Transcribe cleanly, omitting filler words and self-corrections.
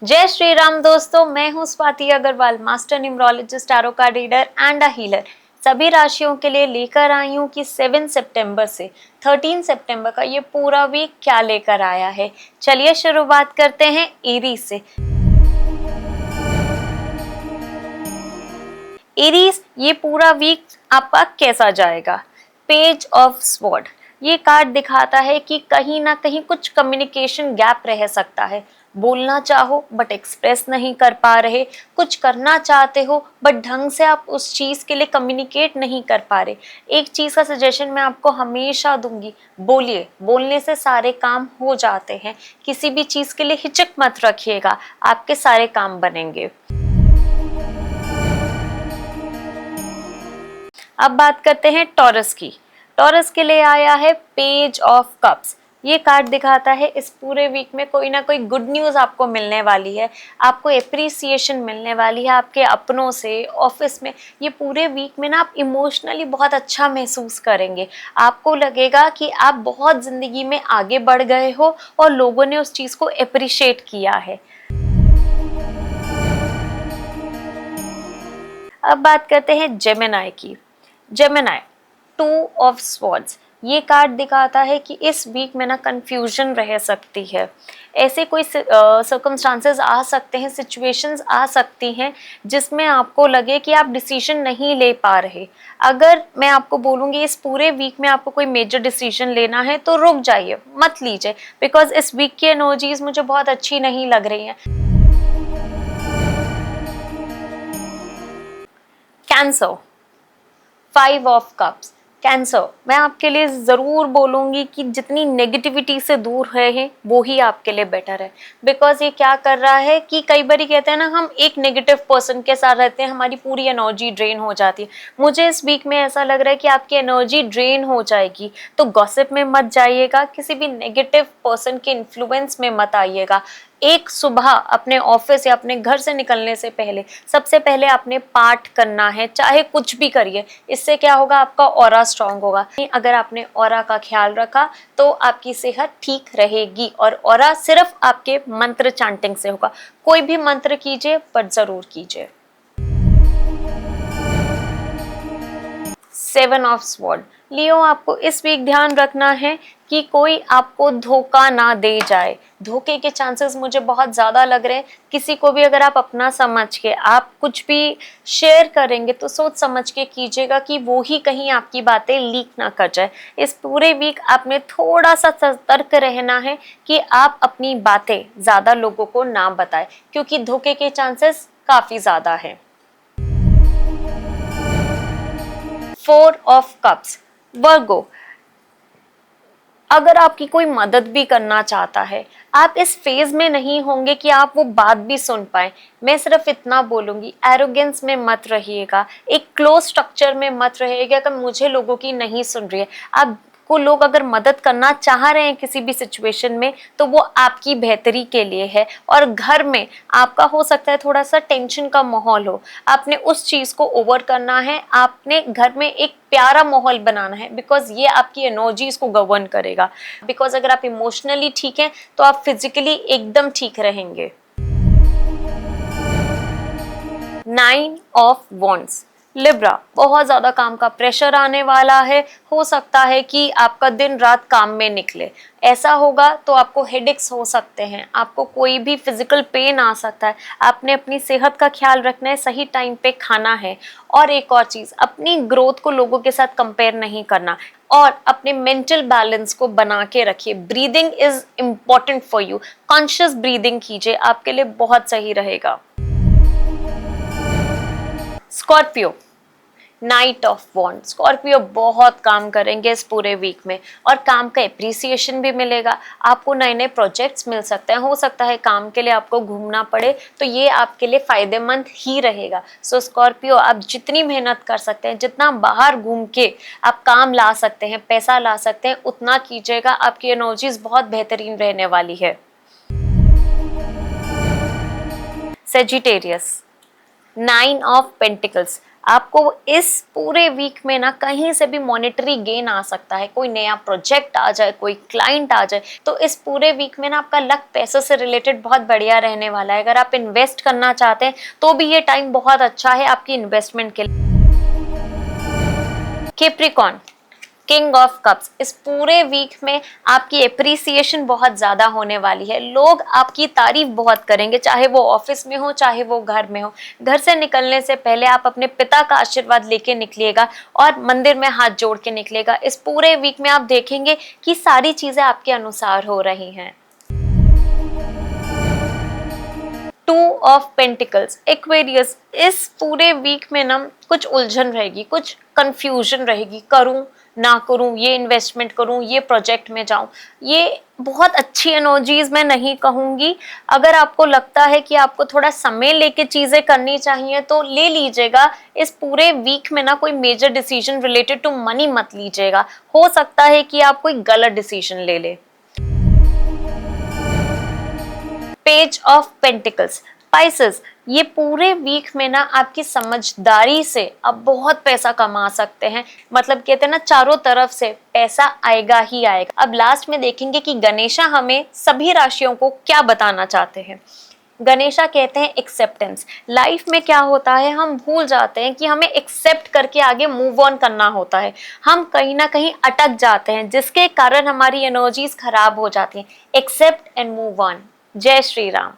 जय श्री राम दोस्तों, मैं हूं Swati Agarwal, master numerologist, tarot card reader and a healer. सभी राशियों के लिए लेकर आई हूं कि 7 सितंबर से 13 सितंबर का ये पूरा वीक क्या लेकर आया है। चलिए शुरुआत करते हैं एरीज से। एरीज, ये पूरा वीक आपका कैसा जाएगा? पेज ऑफ स्वॉर्ड, ये कार्ड दिखाता है कि कहीं ना कहीं कुछ कम्युनिकेशन गैप रह सकता है। बोलना चाहो बट एक्सप्रेस नहीं कर पा रहे, कुछ करना चाहते हो बट ढंग से आप उस चीज के लिए कम्युनिकेट नहीं कर पा रहे। एक चीज का सजेशन मैं आपको हमेशा दूंगी, बोलिए। बोलने से सारे काम हो जाते हैं। किसी भी चीज के लिए हिचक मत रखिएगा, आपके सारे काम बनेंगे। अब बात करते हैं टॉरस की। टॉरस के लिए आया है पेज ऑफ कप्स। ये कार्ड दिखाता है इस पूरे वीक में कोई ना कोई गुड न्यूज आपको मिलने वाली है। आपको एप्रिसिएशन मिलने वाली है आपके अपनों से, ऑफिस में। ये पूरे वीक में ना आप इमोशनली बहुत अच्छा महसूस करेंगे। आपको लगेगा कि आप बहुत जिंदगी में आगे बढ़ गए हो और लोगों ने उस चीज को एप्रिशिएट किया है। अब बात करते हैं जेमिनी की। जेमिनी, 2 ऑफ स्वॉर्ड्स, ये कार्ड दिखाता है कि इस वीक में ना कंफ्यूजन रह सकती है। ऐसे कोई सर्कमस्टांसेस आ सकते हैं, सिचुएशंस आ सकती हैं जिसमें आपको लगे कि आप डिसीजन नहीं ले पा रहे। अगर मैं आपको बोलूँगी इस पूरे वीक में आपको कोई मेजर डिसीजन लेना है तो रुक जाइए, मत लीजिए, बिकॉज इस वीक की एनर्जीज मुझे बहुत अच्छी नहीं लग रही हैं। Cancer, 5 of cups. कैंसर, मैं आपके लिए जरूर बोलूंगी कि जितनी नेगेटिविटी से दूर रहे वो ही आपके लिए बेटर है। बिकॉज ये क्या कर रहा है कि कई बार कहते हैं ना, हम एक नेगेटिव पर्सन के साथ रहते हैं, हमारी पूरी एनर्जी ड्रेन हो जाती है। मुझे इस वीक में ऐसा लग रहा है कि आपकी एनर्जी ड्रेन हो जाएगी, तो गॉसिप में मत जाइएगा, किसी भी नेगेटिव पर्सन के इन्फ्लुएंस में मत आइएगा। एक सुबह अपने ऑफिस या अपने घर से निकलने से पहले सबसे पहले आपने पाठ करना है, चाहे कुछ भी करिए। इससे क्या होगा, आपका ऑरा स्ट्रांग होगा। अगर आपने ऑरा का ख्याल रखा तो आपकी सेहत ठीक रहेगी। और ऑरा सिर्फ आपके मंत्र चैंटिंग से होगा। कोई भी मंत्र कीजिए पर जरूर कीजिए। 7 ऑफ स्वॉर्ड, लियो, आपको इस वीक ध्यान रखना है कि कोई आपको धोखा ना दे जाए। धोखे के चांसेस मुझे बहुत ज़्यादा लग रहे हैं। किसी को भी अगर आप अपना समझ के आप कुछ भी शेयर करेंगे तो सोच समझ के कीजिएगा कि वो ही कहीं आपकी बातें लीक ना कर जाए। इस पूरे वीक आपने थोड़ा सा सतर्क रहना है कि आप अपनी बातें ज़्यादा लोगों को ना बताएं, क्योंकि धोखे के चांसेस काफ़ी ज़्यादा हैं। 4 ऑफ कप्स, वर्गो, अगर आपकी कोई मदद भी करना चाहता है, आप इस फेज में नहीं होंगे कि आप वो बात भी सुन पाए। मैं सिर्फ इतना बोलूंगी, एरोगेंस में मत रहिएगा, एक क्लोज स्ट्रक्चर में मत रहिएगा कि मुझे लोगों की नहीं सुन रही है। आपको लोग अगर मदद करना चाह रहे हैं किसी भी सिचुएशन में तो वो आपकी बेहतरी के लिए है। और घर में आपका हो सकता है थोड़ा सा टेंशन का माहौल हो, आपने उस चीज को ओवर करना है। आपने घर में एक प्यारा माहौल बनाना है, बिकॉज ये आपकी एनर्जीज को गवर्न करेगा। बिकॉज अगर आप इमोशनली ठीक हैं तो आप फिजिकली एकदम ठीक रहेंगे। 9 ऑफ वॉन्ड्स, लिब्रा, बहुत ज्यादा काम का प्रेशर आने वाला है। हो सकता है कि आपका दिन रात काम में निकले। ऐसा होगा तो आपको हेडेक्स हो सकते हैं, आपको कोई भी फिजिकल पेन आ सकता है। आपने अपनी सेहत का ख्याल रखना है, सही टाइम पे खाना है। और एक और चीज, अपनी ग्रोथ को लोगों के साथ कंपेयर नहीं करना और अपने मेंटल बैलेंस को बना के रखिए। Breathing is important for you, conscious breathing कीजिए, आपके लिए बहुत सही रहेगा। Scorpio, knight of wand, Scorpio बहुत काम करेंगे इस पूरे वीक में और काम का एप्रिसिएशन भी मिलेगा। आपको नए नए प्रोजेक्ट्स मिल सकते हैं, हो सकता है काम के लिए आपको घूमना पड़े, तो ये आपके लिए फायदेमंद ही रहेगा। सो स्कॉर्पियो, आप जितनी मेहनत कर सकते हैं, जितना बाहर घूम के आप काम ला सकते हैं, पैसा ला सकते हैं, उतना कीजिएगा। आपकी एनर्जीज बहुत बेहतरीन रहने वाली है। सेजिटेरियस, 9 ऑफ पेंटिकल्स, आपको इस पूरे वीक में ना कहीं से भी मॉनेटरी गेन आ सकता है, कोई नया प्रोजेक्ट आ जाए, कोई क्लाइंट आ जाए। तो इस पूरे वीक में ना आपका लक पैसों से रिलेटेड बहुत बढ़िया रहने वाला है। अगर आप इन्वेस्ट करना चाहते हैं तो भी ये टाइम बहुत अच्छा है आपकी इन्वेस्टमेंट के लिए। कैप्रिकॉर्न, किंग ऑफ कप्स, इस पूरे वीक में आपकी एप्रिसिएशन बहुत ज्यादा होने वाली है। लोग आपकी तारीफ बहुत करेंगे, चाहे वो ऑफिस में हो चाहे वो घर में हो। घर से निकलने से पहले आप अपने पिता का आशीर्वाद लेके निकलिएगा और मंदिर में हाथ जोड़ के निकलिएगा। इस पूरे वीक में आप देखेंगे कि सारी चीजें आपके अनुसार हो रही हैं। टू ऑफ पेंटिकल्स, एक्वेरियस, इस पूरे वीक में ना कुछ उलझन रहेगी, कुछ कंफ्यूजन रहेगी, करूं ना करूं, ये इन्वेस्टमेंट करूं, ये प्रोजेक्ट में जाऊं। ये बहुत अच्छी एनर्जीज मैं नहीं कहूंगी। अगर आपको लगता है कि आपको थोड़ा समय लेके चीजें करनी चाहिए तो ले लीजिएगा। इस पूरे वीक में ना कोई major decision related to money मत लीजिएगा, हो सकता है कि आप कोई गलत डिसीजन ले ले। पेज ऑफ पेंटिकल्स, स्पाइसेस, ये पूरे वीक में ना आपकी समझदारी से आप बहुत पैसा कमा सकते हैं। मतलब कहते हैं ना, चारों तरफ से पैसा आएगा ही आएगा। अब लास्ट में देखेंगे कि गणेशा हमें सभी राशियों को क्या बताना चाहते हैं। गणेशा कहते हैं एक्सेप्टेंस। लाइफ में क्या होता है, हम भूल जाते हैं कि हमें एक्सेप्ट करके आगे मूव ऑन करना होता है। हम कहीं ना कहीं अटक जाते हैं जिसके कारण हमारी एनर्जीज खराब हो जाती हैं। Accept and move on. जय श्री राम।